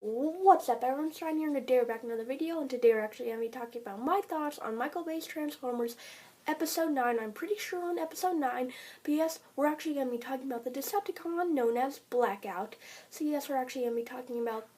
What's up, everyone? It's Ryan here, and today we're back in another video, and today we're actually going to be talking about my thoughts on Michael Bay's Transformers Episode 9. I'm pretty sure on Episode 9, but yes, we're actually going to be talking about the Decepticon known as Blackout. So yes, we're actually going to be talking about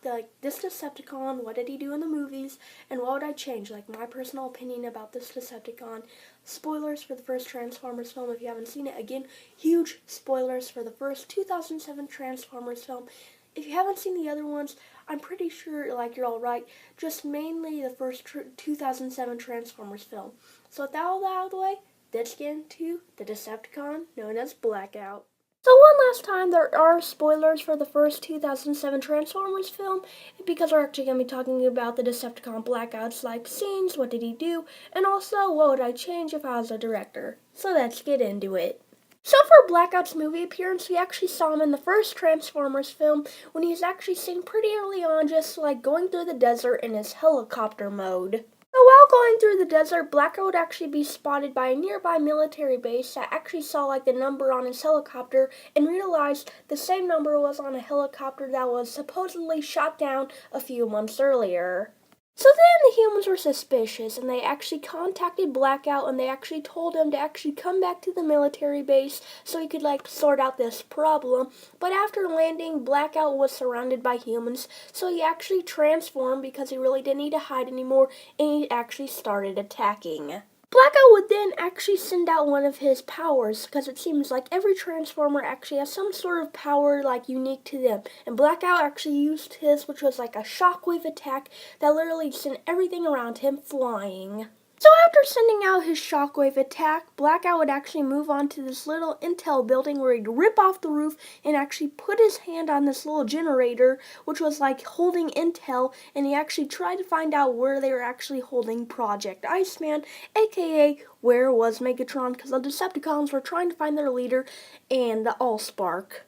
this Decepticon, what did he do in the movies, and what would I change, like my personal opinion about this Decepticon. Spoilers for the first Transformers film if you haven't seen it. Again, huge spoilers for the first 2007 Transformers film. If you haven't seen the other ones, I'm pretty sure you're all right. Just mainly the first 2007 Transformers film. So with all that out of the way, let's get into the Decepticon known as Blackout. So one last time, there are spoilers for the first 2007 Transformers film, because we're actually going to be talking about the Decepticon Blackout's scenes, what did he do, and also what would I change if I was a director. So let's get into it. So for Blackout's movie appearance, we actually saw him in the first Transformers film when he's actually seen pretty early on just going through the desert in his helicopter mode. So while going through the desert, Blackout would actually be spotted by a nearby military base that actually saw the number on his helicopter and realized the same number was on a helicopter that was supposedly shot down a few months earlier. So then the humans were suspicious, and they actually contacted Blackout, and they actually told him to actually come back to the military base so he could sort out this problem. But after landing, Blackout was surrounded by humans, so he actually transformed because he really didn't need to hide anymore, and he actually started attacking. Blackout would then actually send out one of his powers, because it seems like every Transformer actually has some sort of power unique to them. And Blackout actually used his, which was a shockwave attack that literally sent everything around him flying. So after sending out his shockwave attack, Blackout would actually move on to this little intel building where he'd rip off the roof and actually put his hand on this little generator, which was holding intel, and he actually tried to find out where they were actually holding Project Iceman, aka where was Megatron, because the Decepticons were trying to find their leader and the Allspark.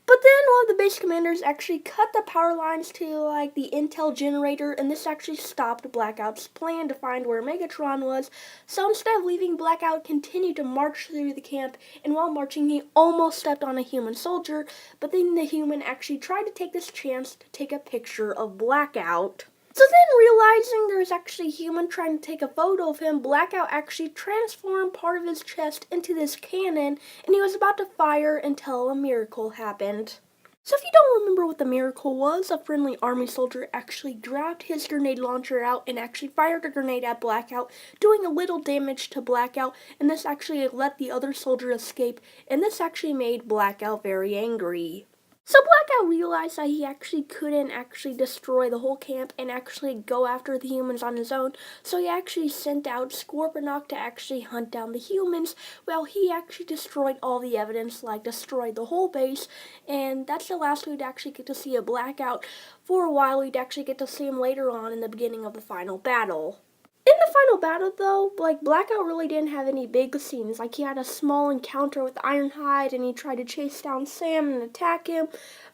But then one of the base commanders actually cut the power lines to the intel generator, and this actually stopped Blackout's plan to find where Megatron was. So instead of leaving, Blackout continued to march through the camp, and while marching he almost stepped on a human soldier, but then the human actually tried to take this chance to take a picture of Blackout. So then, realizing there was actually a human trying to take a photo of him, Blackout actually transformed part of his chest into this cannon, and he was about to fire until a miracle happened. So if you don't remember what the miracle was, a friendly army soldier actually grabbed his grenade launcher out and actually fired a grenade at Blackout, doing a little damage to Blackout, and this actually let the other soldier escape, and this actually made Blackout very angry. So Blackout realized that he actually couldn't destroy the whole camp and actually go after the humans on his own, so he actually sent out Scorponok to actually hunt down the humans. Well, he actually destroyed all the evidence, destroyed the whole base, and that's the last we'd actually get to see of Blackout. For a while, we'd actually get to see him later on in the beginning of the final battle. In the final battle, though, Blackout really didn't have any big scenes. He had a small encounter with Ironhide, and he tried to chase down Sam and attack him.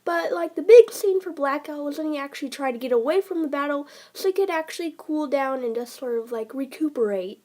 But, the big scene for Blackout was when he actually tried to get away from the battle so he could actually cool down and just recuperate.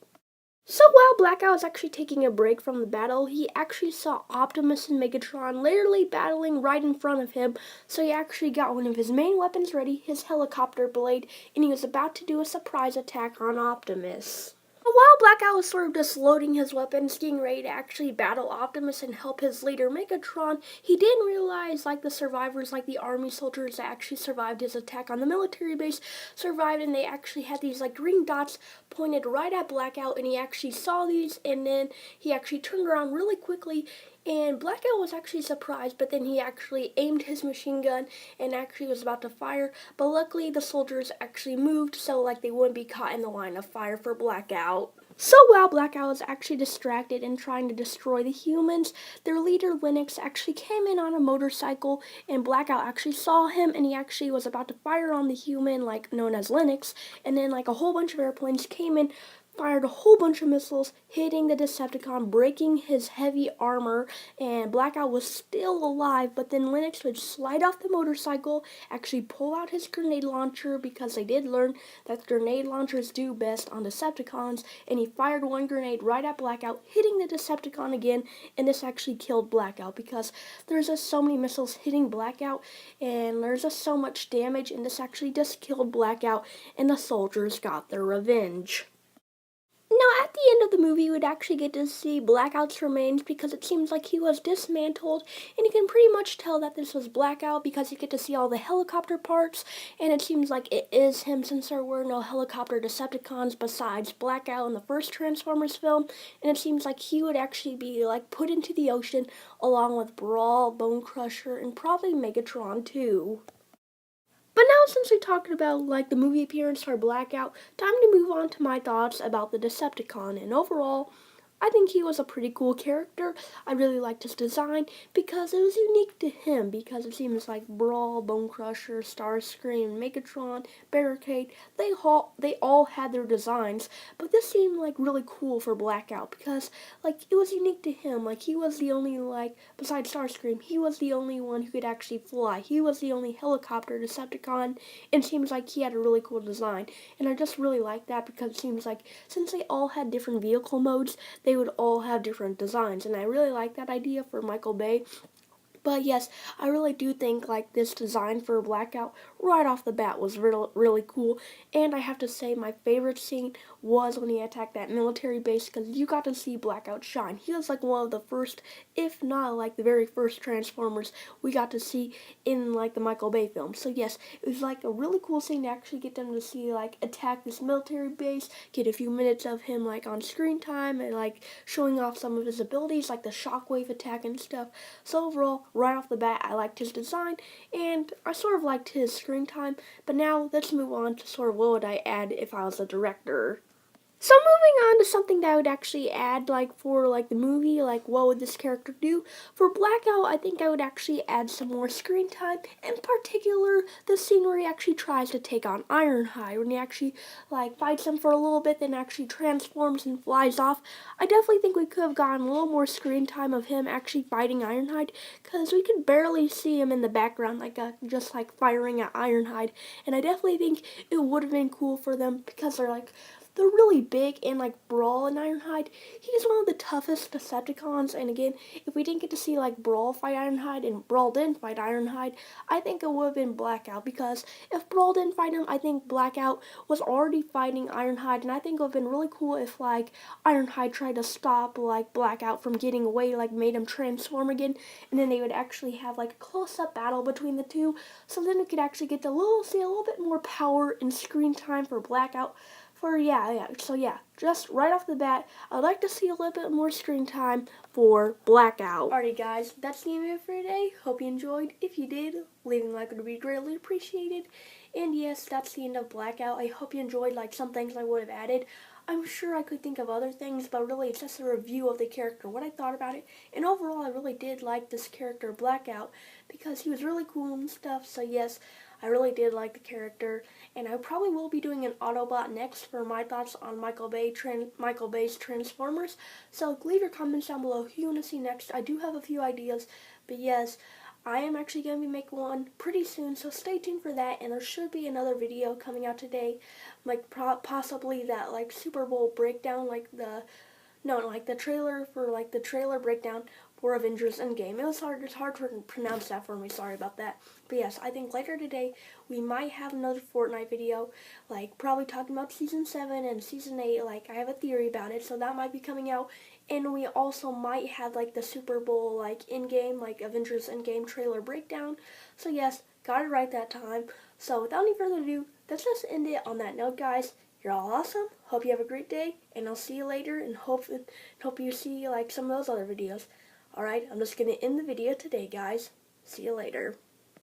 So while Blackout was actually taking a break from the battle, he actually saw Optimus and Megatron literally battling right in front of him, so he actually got one of his main weapons ready, his helicopter blade, and he was about to do a surprise attack on Optimus. But while Blackout was sort of just loading his weapons, getting ready to actually battle Optimus and help his leader Megatron, he didn't realize the survivors, the army soldiers that actually survived his attack on the military base, survived, and they actually had these green dots pointed right at Blackout, and he actually saw these, and then he actually turned around really quickly, and Blackout was actually surprised, but then he actually aimed his machine gun and actually was about to fire, but luckily the soldiers actually moved so they wouldn't be caught in the line of fire for Blackout. So while Blackout was actually distracted and trying to destroy the humans, their leader Linux actually came in on a motorcycle, and Blackout actually saw him, and he actually was about to fire on the human known as Linux, and then a whole bunch of airplanes came in, fired a whole bunch of missiles, hitting the Decepticon, breaking his heavy armor, and Blackout was still alive, but then Lennox would slide off the motorcycle, actually pull out his grenade launcher, because they did learn that grenade launchers do best on Decepticons, and he fired one grenade right at Blackout, hitting the Decepticon again, and this actually killed Blackout, because there's just so many missiles hitting Blackout, and there's just so much damage, and this actually just killed Blackout, and the soldiers got their revenge. Now, at the end of the movie, you would actually get to see Blackout's remains because it seems like he was dismantled, and you can pretty much tell that this was Blackout because you get to see all the helicopter parts, and it seems like it is him since there were no helicopter Decepticons besides Blackout in the first Transformers film, and it seems like he would actually be like put into the ocean along with Brawl, Bone Crusher, and probably Megatron too. But now, since we talked about like the movie appearance for Blackout, time to move on to my thoughts about the Decepticon. And overall, I think he was a pretty cool character. I really liked his design because it was unique to him, because it seems like Brawl, Bone Crusher, Starscream, Megatron, Barricade, they all had their designs, but this seemed like really cool for Blackout because like it was unique to him. Like he was the only, like, besides Starscream, he was the only one who could actually fly. He was the only helicopter Decepticon, and it seems like he had a really cool design. And I just really like that because it seems like since they all had different vehicle modes, they would all have different designs, and I really like that idea for Michael Bay. But yes, I really do think like this design for Blackout right off the bat was really cool. And I have to say my favorite scene was when he attacked that military base because you got to see Blackout shine. He was like one of the first, if not like the very first Transformers we got to see in like the Michael Bay film. So yes, it was like a really cool scene to actually get them to see like attack this military base, get a few minutes of him like on screen time and like showing off some of his abilities like the shockwave attack and stuff. So overall, right off the bat, I liked his design, and I sort of liked his screen time, but now let's move on to sort of what would I add if I was a director. So moving on to something that I would actually add, like, for, like, the movie, like, what would this character do? For Blackout, I think I would actually add some more screen time. In particular, the scene where he actually tries to take on Ironhide, when he actually, like, fights him for a little bit, then actually transforms and flies off. I definitely think we could have gotten a little more screen time of him actually fighting Ironhide, because we could barely see him in the background, like, just, like, firing at Ironhide. And I definitely think it would have been cool for them, because they're really big, and like Brawl and Ironhide, he's one of the toughest Decepticons, and again, if we didn't get to see like Brawl fight Ironhide and Brawl didn't fight Ironhide, I think it would have been Blackout, because if Brawl didn't fight him, I think Blackout was already fighting Ironhide, and I think it would have been really cool if like Ironhide tried to stop like Blackout from getting away, like made him transform again, and then they would actually have like a close-up battle between the two, so then we could actually get to see a little bit more power and screen time for Blackout. So just right off the bat, I'd like to see a little bit more screen time for Blackout. Alrighty guys, that's the end of it for today. Hope you enjoyed. If you did, leaving a like would be greatly appreciated. And yes, that's the end of Blackout. I hope you enjoyed like some things I would have added. I'm sure I could think of other things, but really it's just a review of the character, what I thought about it. And overall, I really did like this character, Blackout, because he was really cool and stuff. So yes, I really did like the character, and I probably will be doing an Autobot next for my thoughts on Michael Bay's Transformers. So leave your comments down below who you want to see next. I do have a few ideas, but yes, I am actually going to be making one pretty soon, so stay tuned for that, and there should be another video coming out today, like possibly that like Super Bowl breakdown, like the trailer for like the trailer breakdown for Avengers Endgame. It's hard to pronounce that for me, sorry about that. But yes, I think later today we might have another Fortnite video, like probably talking about Season 7 and Season 8, like I have a theory about it, so that might be coming out. And we also might have like the Super Bowl, like in-game, like Avengers Endgame trailer breakdown. So yes, got it right that time. So without any further ado, let's just end it on that note, guys. You're all awesome. Hope you have a great day, and I'll see you later, and hope you see like some of those other videos. Alright, I'm just going to end the video today, guys. See you later.